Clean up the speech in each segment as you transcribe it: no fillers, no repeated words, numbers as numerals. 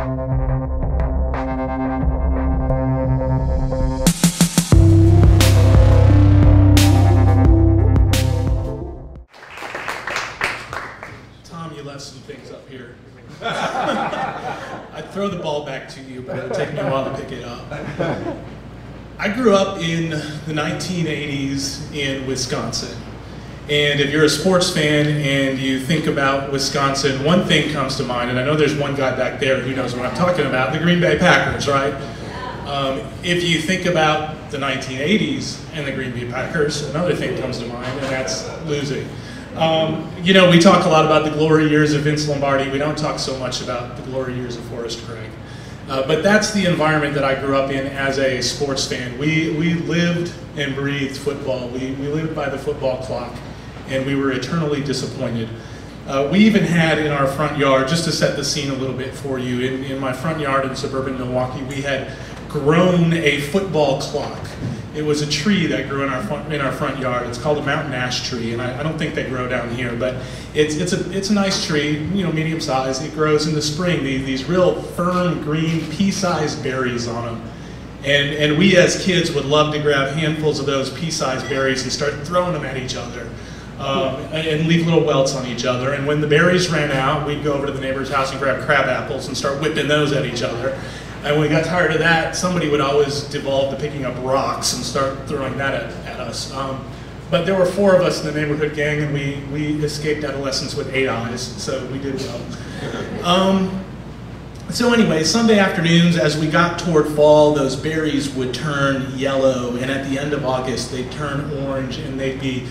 Tom, you left some things up here. I'd throw the ball back to you, but it'll take me a while to pick it up. I grew up in the 1980s in Wisconsin. And if you're a sports fan and you think about Wisconsin, one thing comes to mind, and I know there's one guy back there who knows what I'm talking about, the Green Bay Packers, right? If you think about the 1980s and the Green Bay Packers, another thing comes to mind, and that's losing. You know, we talk a lot about the glory years of Vince Lombardi. We don't talk so much about the glory years of Forrest Gregg. But that's the environment that I grew up in as a sports fan. We lived and breathed football. We lived by the football clock, and we were eternally disappointed. We even had in our front yard, just to set the scene a little bit for you, in my front yard in suburban Milwaukee, we had grown a football clock. It was a tree that grew in our front yard. It's called a mountain ash tree, and I don't think they grow down here, but it's a nice tree, you know, medium size. It grows in the spring. These real firm green pea-sized berries on them, and we as kids would love to grab handfuls of those pea-sized berries and start throwing them at each other. And leave little welts on each other. And when the berries ran out, we'd go over to the neighbor's house and grab crab apples and start whipping those at each other. And when we got tired of that, somebody would always devolve to picking up rocks and start throwing that at us. But there were 4 of us in the neighborhood gang, and we escaped adolescence with 8 eyes, so we did well. So anyway, Sunday afternoons, as we got toward fall, those berries would turn yellow, and at the end of August, they'd turn orange, and they'd be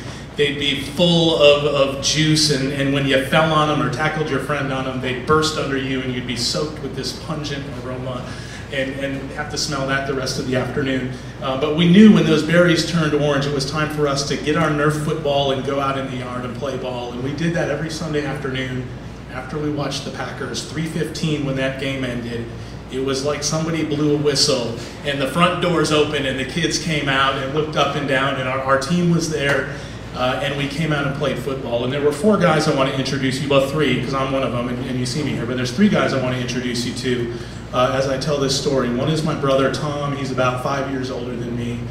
full of juice, and when you fell on them or tackled your friend on them, they'd burst under you, and you'd be soaked with this pungent aroma and have to smell that the rest of the afternoon. But we knew when those berries turned orange, it was time for us to get our Nerf football and go out in the yard and play ball, and we did that every Sunday afternoon after we watched the Packers. 3:15 when that game ended. It was like somebody blew a whistle and the front doors opened and the kids came out and looked up and down, and our team was there. And we came out and played football. And there were 4 guys I want to introduce you, well 3, because I'm one of them and you see me here, but there's 3 guys I want to introduce you to as I tell this story. One is my brother Tom, he's about 5 years older than me.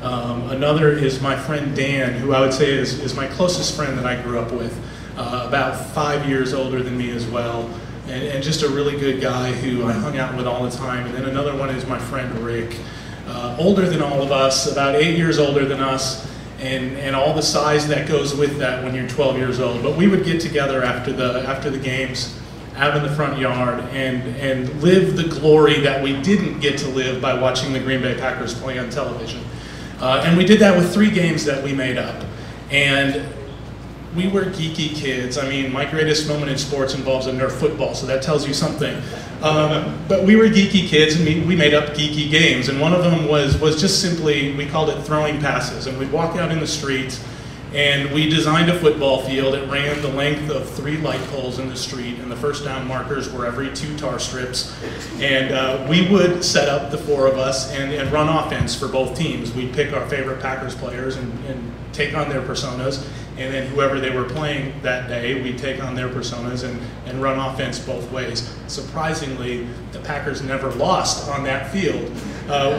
Another is my friend Dan, who I would say is my closest friend that I grew up with, about 5 years older than me as well. And just a really good guy who I hung out with all the time. And then another one is my friend Rick, older than all of us, about 8 years older than us. And all the size that goes with that when you're 12 years old. But we would get together after the games out in the front yard and live the glory that we didn't get to live by watching the Green Bay Packers play on television. And we did that with 3 games that we made up. And we were geeky kids. I mean, my greatest moment in sports involves a Nerf football, so that tells you something. But we were geeky kids, and we made up geeky games. And one of them was just simply, we called it throwing passes. And we'd walk out in the streets, and we designed a football field. It ran the length of 3 light poles in the street, and the first down markers were every 2 tar strips. And we would set up, the 4 of us, and run offense for both teams. We'd pick our favorite Packers players and take on their personas. And then whoever they were playing that day, we'd take on their personas and run offense both ways. Surprisingly, the Packers never lost on that field.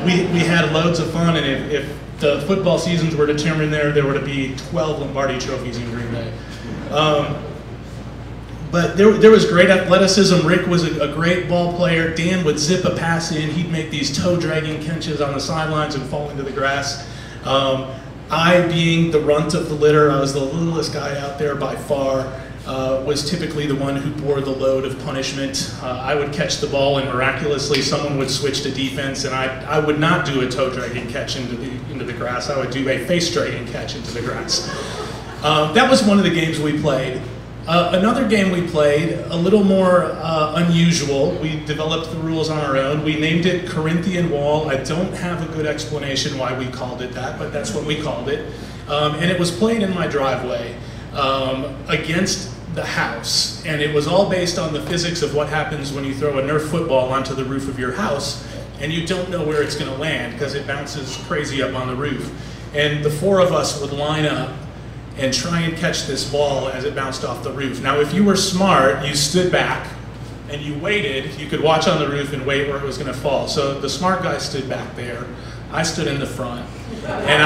We had loads of fun, and if the football seasons were determined there were to be 12 Lombardi trophies in Green Bay. But there was great athleticism. Rick was a great ball player. Dan would zip a pass in. He'd make these toe-dragging catches on the sidelines and fall into the grass. I, being the runt of the litter, I was the littlest guy out there by far, was typically the one who bore the load of punishment. I would catch the ball, and miraculously someone would switch to defense, and I would not do a toe-dragging catch into the grass. I would do a face-dragging catch into the grass. That was one of the games we played. Another game we played, a little more unusual. We developed the rules on our own. We named it Corinthian Wall. I don't have a good explanation why we called it that, but that's what we called it. And it was played in my driveway against the house. And it was all based on the physics of what happens when you throw a Nerf football onto the roof of your house and you don't know where it's going to land because it bounces crazy up on the roof. And the 4 of us would line up and try and catch this ball as it bounced off the roof. Now, if you were smart, you stood back and you waited, you could watch on the roof and wait where it was going to fall. So the smart guy stood back there. I stood in the front. And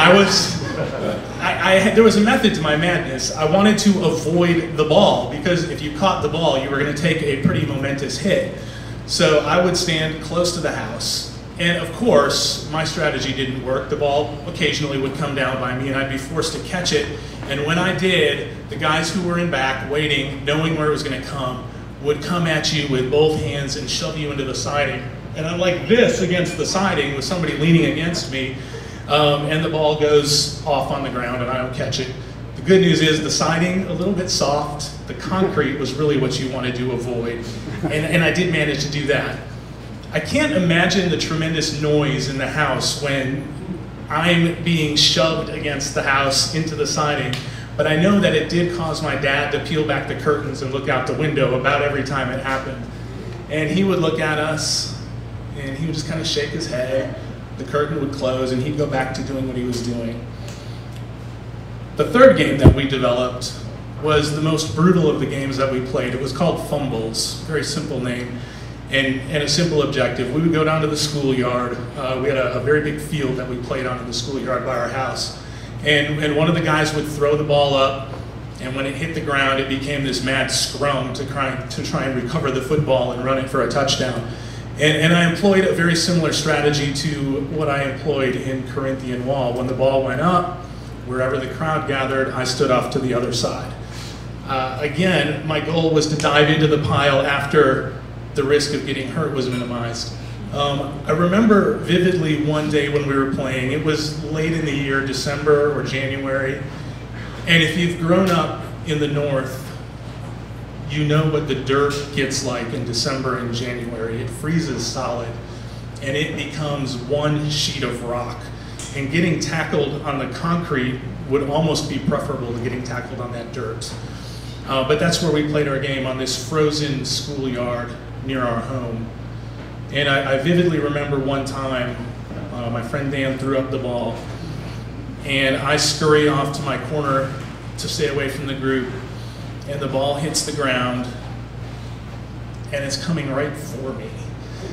there was a method to my madness. I wanted to avoid the ball, because if you caught the ball, you were going to take a pretty momentous hit. So I would stand close to the house. And of course, my strategy didn't work. The ball occasionally would come down by me and I'd be forced to catch it. And when I did, the guys who were in back, waiting, knowing where it was going to come, would come at you with both hands and shove you into the siding. And I'm like this against the siding with somebody leaning against me, and the ball goes off on the ground and I don't catch it. The good news is the siding, a little bit soft. The concrete was really what you wanted to avoid. And I did manage to do that. I can't imagine the tremendous noise in the house when I'm being shoved against the house into the siding, but I know that it did cause my dad to peel back the curtains and look out the window about every time it happened. And he would look at us and he would just kind of shake his head. The curtain would close and he'd go back to doing what he was doing. The third game that we developed was the most brutal of the games that we played. It was called Fumbles, very simple name, and a simple objective. We would go down to the schoolyard. We had a very big field that we played on in the schoolyard by our house. And one of the guys would throw the ball up, and when it hit the ground, it became this mad scrum to try and recover the football and run it for a touchdown. And I employed a very similar strategy to what I employed in Corinthian Wall. When the ball went up, wherever the crowd gathered, I stood off to the other side. Again, my goal was to dive into the pile after the risk of getting hurt was minimized. I remember vividly one day when we were playing. It was late in the year, December or January. And if you've grown up in the North, you know what the dirt gets like in December and January. It freezes solid and it becomes one sheet of rock. And getting tackled on the concrete would almost be preferable to getting tackled on that dirt. But that's where we played our game, on this frozen schoolyard near our home. And I vividly remember one time, my friend Dan threw up the ball, and I scurry off to my corner to stay away from the group, and the ball hits the ground, and it's coming right for me.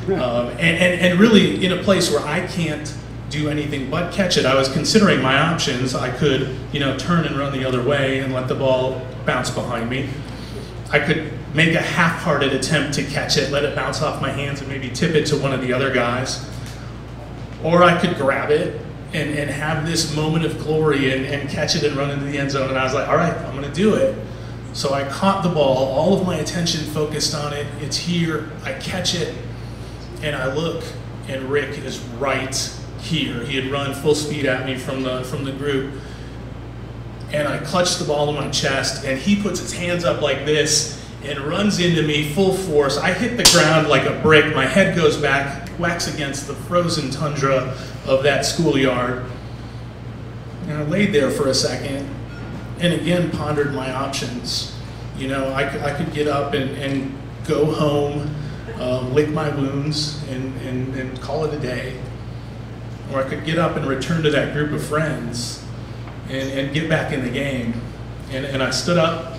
And really in a place where I can't do anything but catch it. I was considering my options. I could, turn and run the other way and let the ball bounce behind me. I could make a half-hearted attempt to catch it, let it bounce off my hands and maybe tip it to one of the other guys. Or I could grab it and have this moment of glory and catch it and run into the end zone. And I was like, all right, I'm gonna do it. So I caught the ball, all of my attention focused on it. It's here, I catch it, and I look, and Rick is right here. He had run full speed at me from the group. And I clutched the ball to my chest, and he puts his hands up like this and runs into me full force. I hit the ground like a brick. My head goes back, whacks against the frozen tundra of that schoolyard. And I laid there for a second and again pondered my options. I could get up and go home, lick my wounds and call it a day. Or I could get up and return to that group of friends and get back in the game. And I stood up,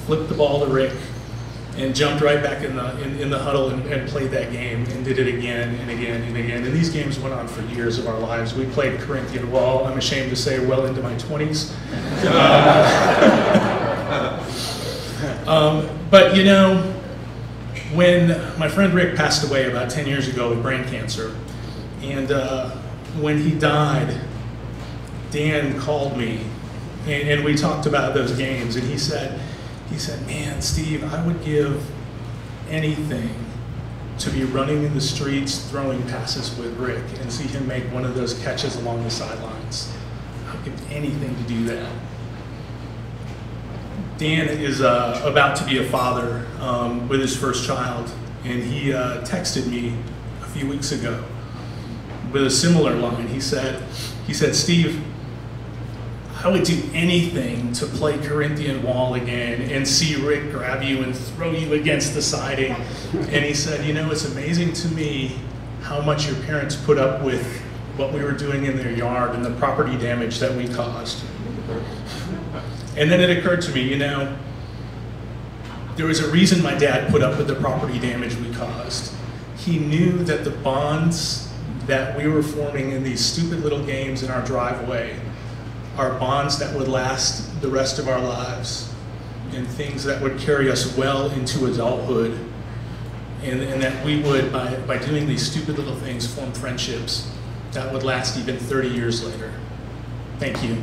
flipped the ball to Rick, and jumped right back in the huddle and played that game and did it again and again and again. And these games went on for years of our lives. We played Corinthian Wall, I'm ashamed to say, well into my 20s. But when my friend Rick passed away about 10 years ago with brain cancer, and when he died, Dan called me, and we talked about those games, and he said, man, Steve, I would give anything to be running in the streets throwing passes with Rick and see him make one of those catches along the sidelines. I would give anything to do that. Dan is about to be a father with his first child, and he texted me a few weeks ago with a similar line. He said, Steve, I would do anything to play Corinthian Wall again and see Rick grab you and throw you against the siding. And he said, it's amazing to me how much your parents put up with what we were doing in their yard and the property damage that we caused. And then it occurred to me, There was a reason my dad put up with the property damage we caused. He knew that the bonds that we were forming in these stupid little games in our driveway are bonds that would last the rest of our lives, and things that would carry us well into adulthood, and that we would, by doing these stupid little things, form friendships that would last even 30 years later. Thank you.